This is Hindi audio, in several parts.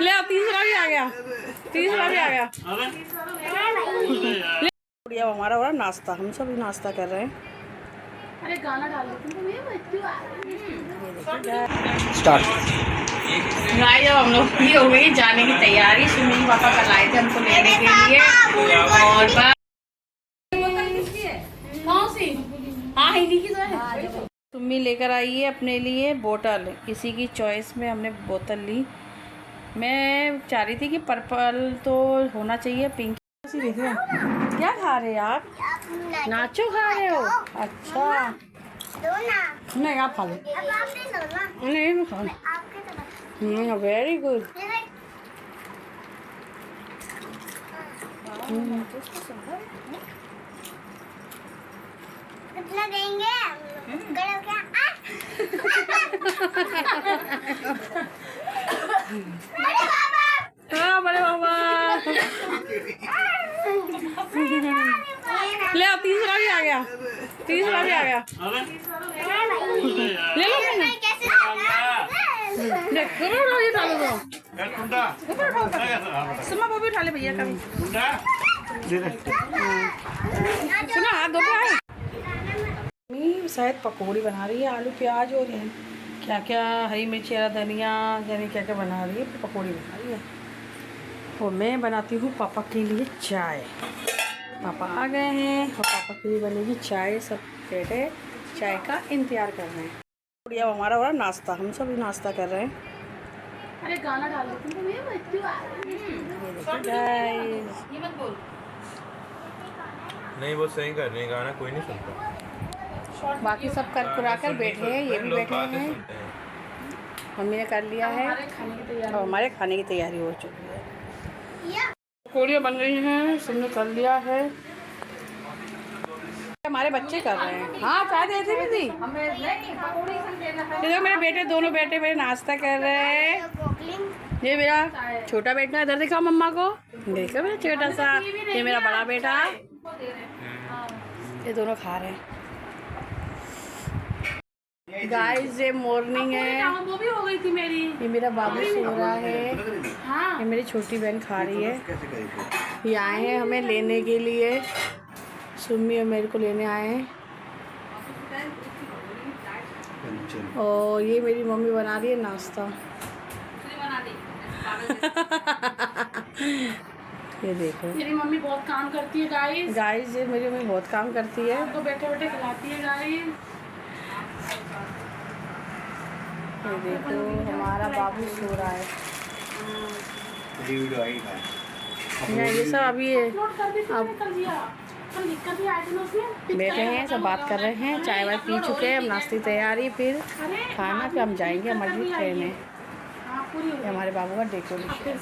ले आओ, तीसरा भी आ गया, तीसरा भी आ गया। ले हमारा हो रहा नाश्ता, हम सब नाश्ता कर रहे हैं। अरे गाना डाल देती हूँ स्टार्ट। गाइस हम लोग की हो गई जाने की तैयारी। सुनील पापा कल आए थे हमको लेने के लिए और बस कौन सी हाँ हिंदी की तो है। सुम्मी लेकर आई है अपने लिए बोतल, किसी की चॉइस में हमने बोतल ली। मैं चाह रही थी कि पर्पल तो होना चाहिए, पिंक। क्या खा रहे हैं आप? नाचो खा रहे हो? अच्छा नहीं आप खा लो। नहीं मैं खा लो। Very good. कितना देंगे? हाँ बड़े बाबा। ले आओ, तीसरा भी आ गया, तीसरा भी आ गया। ले लो देखो ये डालो दो। सुमा वो भी उठा ले भैया का भी। सुना हाथ धो के आए। मम्मी शायद पकौड़ी बना रही है, आलू प्याज और क्या क्या हरी मिर्ची हरा धनिया यानी क्या क्या बना रही है, पकौड़ी बना रही है। और मैं बनाती हूँ पापा के लिए चाय। पापा आ गए हैं और पापा के लिए बनेगी चाय। सब बैठे चाय का इंतजार कर रहे हैं। बढ़िया हमारा हो रहा नाश्ता, हम सब नाश्ता कर रहे हैं। अरे गाना डाल देती हूँ नहीं वो सही कर रहे हैं, गाना कोई नहीं सुनता। बाकी सब कर कुरा कर बैठे हैं, ये भी बैठे हैं। मम्मी ने कर लिया है और हमारे खाने की तैयारी हो चुकी है। पकौड़ियाँ बन रही हैं, सबने कर लिया है। हमारे बच्चे कर रहे हैं। हाँ चाय देती भी थी। देखो मेरे बेटे, दोनों बेटे मेरे नाश्ता कर रहे हैं। ये मेरा छोटा बेटा, इधर दिखाओ मम्मा को, देखो मेरा छोटा सा। ये मेरा बड़ा बेटा, ये दोनों खा रहे हैं। गाइस ये मॉर्निंग है। वो भी हो गई थी मेरी। ये मेरा बाबू सो रहा है। हाँ ये मेरी छोटी बहन खा रही है। ये आए हैं हमें लेने के लिए, सुम्मी और मेरे को लेने आए हैं। और ये मेरी मम्मी बना रही है नाश्ता। ये देखो मेरी मम्मी बहुत काम करती है गाइस। गाइस ये मेरी मम्मी बहुत काम करती है। तो बैठे बैठे खिलाती है गाइस। ये देखो हमारा बाबू सो रहा है। ये सब अभी अब बैठे हैं, सब बात कर रहे हैं। चाय वाय पी चुके हैं, अब नाश्ते की तैयारी, फिर खाना, फिर हम जाएंगे हमारी ट्रेन है। ये हमारे बाबू का डेकोरेशन।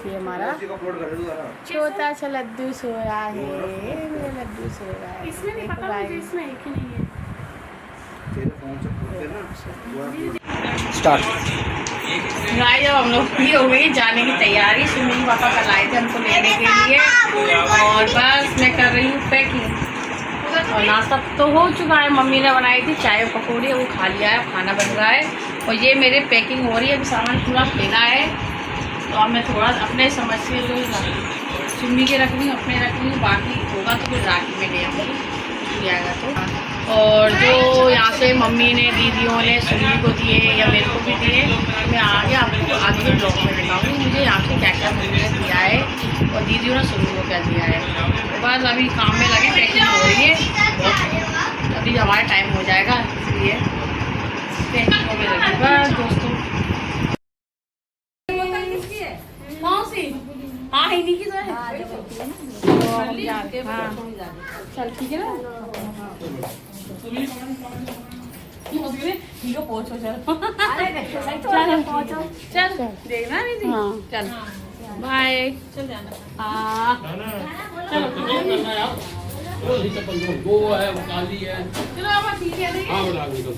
ये हमारा छोटा सा लड्डू सो रहा है। मेरा लड्डू सो रहा है। स्टार्ट। गाइस अब हम लोग की हो गई जाने की तैयारी। सुनील पापा कल आए थे हमको लेने के लिए और बस मैं कर रही हूँ पैकिंग। और नाश्ता तो हो चुका है, मम्मी ने बनाई थी चाय और पकौड़ी, वो खा लिया है, खाना बन रहा है। और ये मेरे पैकिंग हो रही है, अभी सामान पूरा लेना है। तो अब मैं थोड़ा अपने समझ से जो सुम्मी के रख रही हूँ, अपने रख रही हूँ, बाकी होगा तो फिर राखी में ले आऊँगी आएगा तो। और जो यहाँ से मम्मी ने दीदियों ने सुम्मी को दिए या मेरे को भी दिए, मैं आगे आपको आगे के ब्लॉग में दिखाऊँगी मुझे यहाँ से क्या क्या मम्मी ने दिया है और दीदियों ने सुम्मी को क्या दिया है। तो बस अभी काम में लगे, पैकिंग हो रही है, अभी हमारा टाइम हो जाएगा, इसलिए पैकिंग हो गई बस दोस्तों। कौन सी हाँ हिंदी की तो है। हाँ चल ठीक है ना। पहुँचो चल चल देखना दीदी। हाँ चल बाय। चल जाना। हाँ चलो वो है वो काली है। चलो अब ठीक है। हाँ बता दो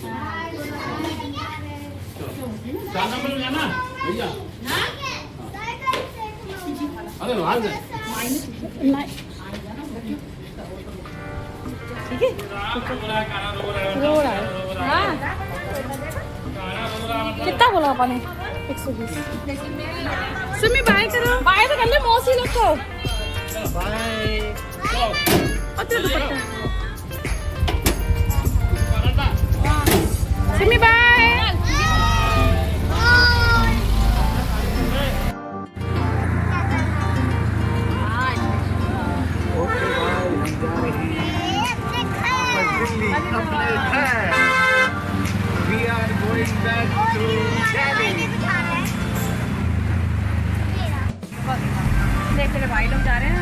जाना मिल जाना भैया। अरे वहाँ से ठीक है रो रहा है। हाँ कितना बोला पापा ने? 120। सुमी बाय करो, बाय तो कर ले मौसी लोग को। बाय। और तेरा dupatta. Sumi bye. We are going back to Delhi. देख तेरे भाई लोग जा रहे हैं,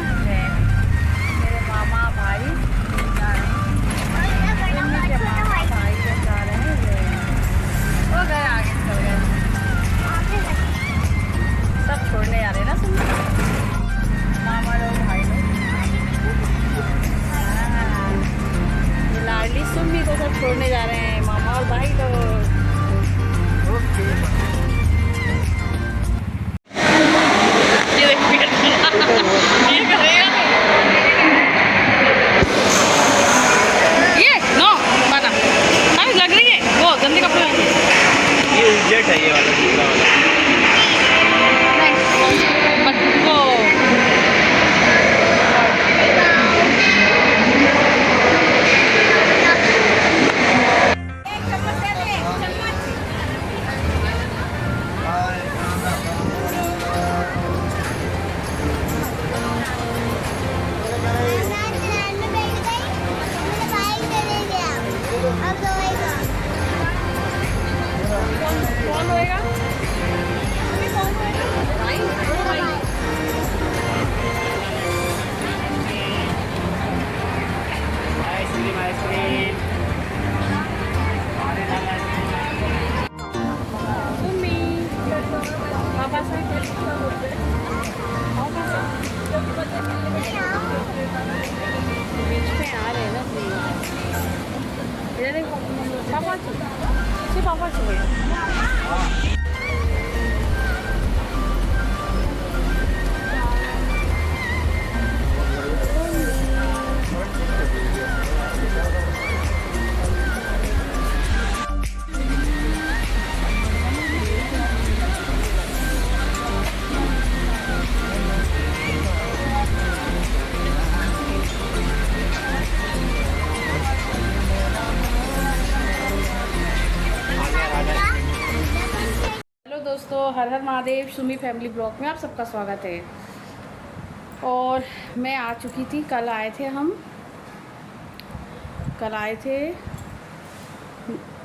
मेरे मामा भाई जा रहे हैं, भाई लोग जा रहे हैं, वो घर आगे चल गए, सब छोड़ने जा रहे हैं ना तुम, मामा लोग भाई लोग। ये लाडली सुम्मी को सब छोड़ने जा रहे हैं, मामा और भाई लोग। ये करेगा ये नो माना अरे लग रही है वो गंदे कपड़े में। ये जेट है ये वाला दूसरा वाला। बच्चों कौन होएगा? पापा दोस्तों, हर हर महादेव। सुमी फैमिली ब्लॉग में आप सबका स्वागत है। और मैं आ चुकी थी, कल आए थे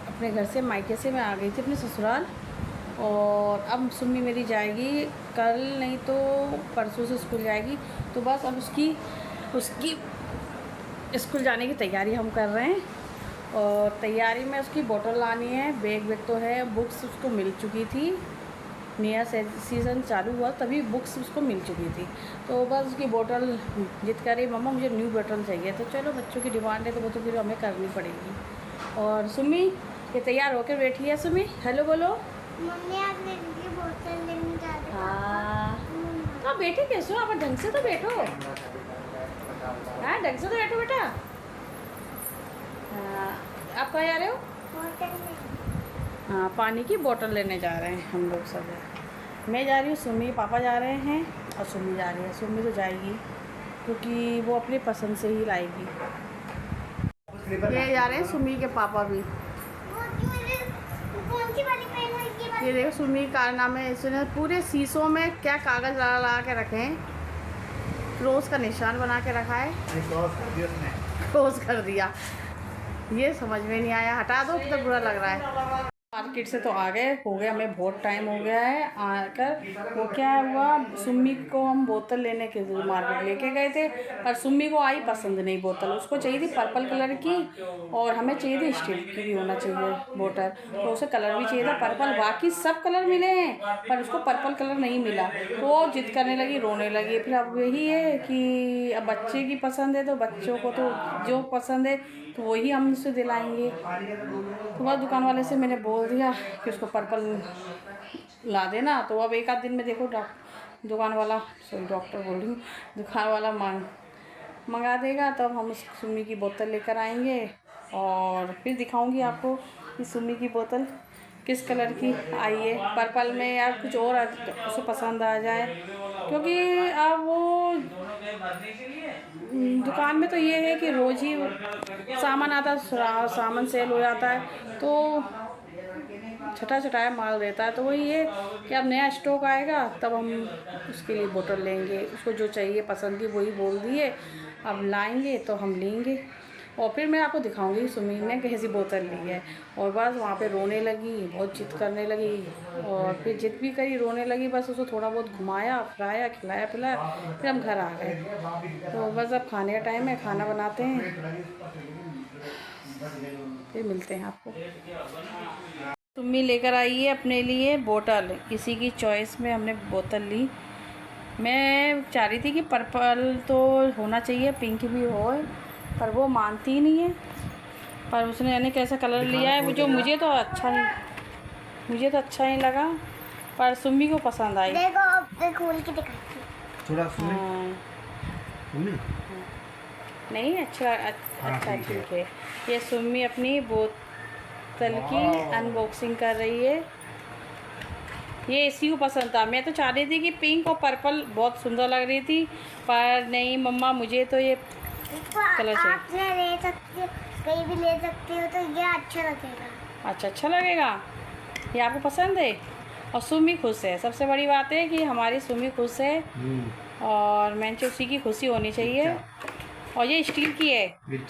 अपने घर से, मायके से मैं आ गई थी अपने ससुराल। और अब सुमी मेरी जाएगी कल नहीं तो परसों से स्कूल जाएगी, तो बस अब उसकी स्कूल जाने की तैयारी हम कर रहे हैं। और तैयारी में उसकी बोतल लानी है, बैग तो है, बुक्स उसको मिल चुकी थी, नया सीज़न चालू हुआ तभी बुक्स उसको मिल चुकी थी। तो बस उसकी बोतल जिद कर रही, मम्मा मुझे न्यू बोतल चाहिए। तो चलो बच्चों की डिमांड है तो वो तो फिर हमें करनी पड़ेगी। और सुमी ये तैयार होकर बैठी है। सुमी हेलो बोलो। मम्मी आज मेरी बोतल लेने जा रही है। हाँ तो बैठे कैसे हो आप? ढंग से तो बैठो। हाँ ढंग से तो बैठो बेटा। हाँ आप कहाँ जा रहे हो? बोतल ले। हाँ पानी की बोतल लेने जा रहे हैं हम लोग सब। मैं जा रही हूँ, सुमी पापा जा रहे हैं और सुमी जा रही है। सुमी तो जाएगी क्योंकि वो अपनी पसंद से ही लाएगी। ये जा रहे हैं सुमी के पापा भी। कौन सी वाली पेन है ये? ये देखो सुमी कारनामे, इसने पूरे शीशों में क्या कागज़ लगा के रखे हैं, क्रोस का निशान बना के रखा है। क्रोस कर दिया, ये समझ में नहीं आया, हटा दो तो बुरा लग रहा है। मार्केट से तो आ गए, हो गया हमें बहुत टाइम हो गया है आकर। वो क्या हुआ, सुम्मी को हम बोतल लेने के मार्केट लेके गए थे, पर सुम्मी को आई पसंद नहीं बोतल। उसको चाहिए थी पर्पल कलर की और हमें चाहिए थी स्टील की भी होना चाहिए बोतल। तो उसे कलर भी चाहिए था पर्पल, बाकी सब कलर मिले हैं पर उसको पर्पल कलर नहीं मिला। तो वो जिद करने लगी, रोने लगी। फिर अब यही है कि अब बच्चे की पसंद है तो बच्चों को तो जो पसंद है तो वही हम उसे दिलाएंगे। तो वह दुकान वाले से मैंने बोल दिया कि उसको पर्पल ला देना। तो अब एक आध दिन में देखो दुकान वाला, सॉरी डॉक्टर बोल रही हूँ, दुकान वाला मंगा देगा, तब हम उस सुम्मी की बोतल लेकर आएंगे। और फिर दिखाऊंगी आपको कि सुम्मी की बोतल किस कलर की आई है, पर्पल में या कुछ और उसे पसंद आ जाए, क्योंकि अब वो दुकान में तो ये है कि रोज़ ही सामान आता, सामान सेल हो जाता है तो छटा छटाया माल रहता है। तो वही है कि अब नया स्टॉक आएगा तब हम उसके लिए बोतल लेंगे, उसको जो चाहिए पसंद की वही बोल दिए, अब लाएंगे तो हम लेंगे। और फिर मैं आपको दिखाऊंगी सुमी ने कैसी बोतल ली है। और बस वहाँ पे रोने लगी, बहुत जिद करने लगी, और फिर जिद भी करी, रोने लगी। बस उसको थोड़ा बहुत घुमाया फिराया, खिलाया पिलाया, फिर हम घर आ गए। तो बस अब खाने का टाइम है, खाना बनाते हैं, फिर मिलते हैं आपको। सुमी लेकर आई है अपने लिए बोतल, किसी की चॉइस में हमने बोतल ली। मैं चाह रही थी कि पर्पल तो होना चाहिए, पिंक भी हो, पर वो मानती ही नहीं है। पर उसने यानी कैसा कलर लिया है वो जो मुझे तो अच्छा नहीं लगा, पर सुम्मी को पसंद आई। देखो अब खोल के दिखाती हूँ। थोड़ा सुने। हाँ। नहीं अच्छा ठीक है। ये सुम्मी अपनी बोतल की अनबॉक्सिंग कर रही है। ये इसी को पसंद था। मैं तो चाह रही थी कि पिंक और पर्पल बहुत सुंदर लग रही थी, पर नहीं मम्मा मुझे तो ये कलर चाहिए। आप ले सकते हो, कहीं भी ले सकते हो, तो ये अच्छा लगेगा। अच्छा लगेगा, ये आपको पसंद है। और सुमी खुश है, सबसे बड़ी बात है कि हमारी सुमी खुश है, और मैंने उसी की खुशी होनी चाहिए। और ये स्टील की है,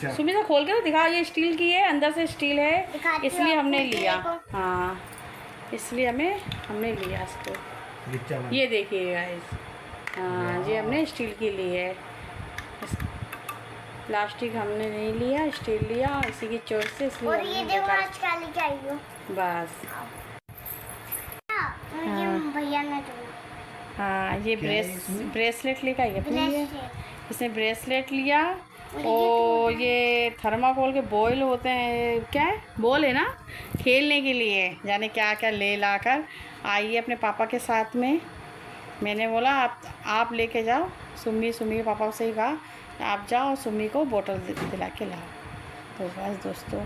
सुमी तो खोल के तो दिखा, ये स्टील की है, अंदर से स्टील है, इसलिए हमने लिया। हाँ, इसलिए हमने लिया इसको। ये देखिए गाइस, हाँ ये हमने स्टील की ली है, प्लास्टिक हमने नहीं लिया, स्टील लिया, इसी की चोट से। इसलिए और ये देखो आज काली चाहिए बस। ये भैया ने जो हाँ ये ब्रेसलेट लेकर आई अपने लिए। इसने ब्रेसलेट लिया, और ये थर्माकोल के बॉयल होते हैं, क्या है बॉल है ना, खेलने के लिए, जाने क्या क्या ले ला कर आई है अपने पापा के साथ में। मैंने बोला आप लेके जाओ, सुम्मी के पापा से ही कहा आप जाओ, सुम्मी को बोतल दिला के लाओ। तो बस दोस्तों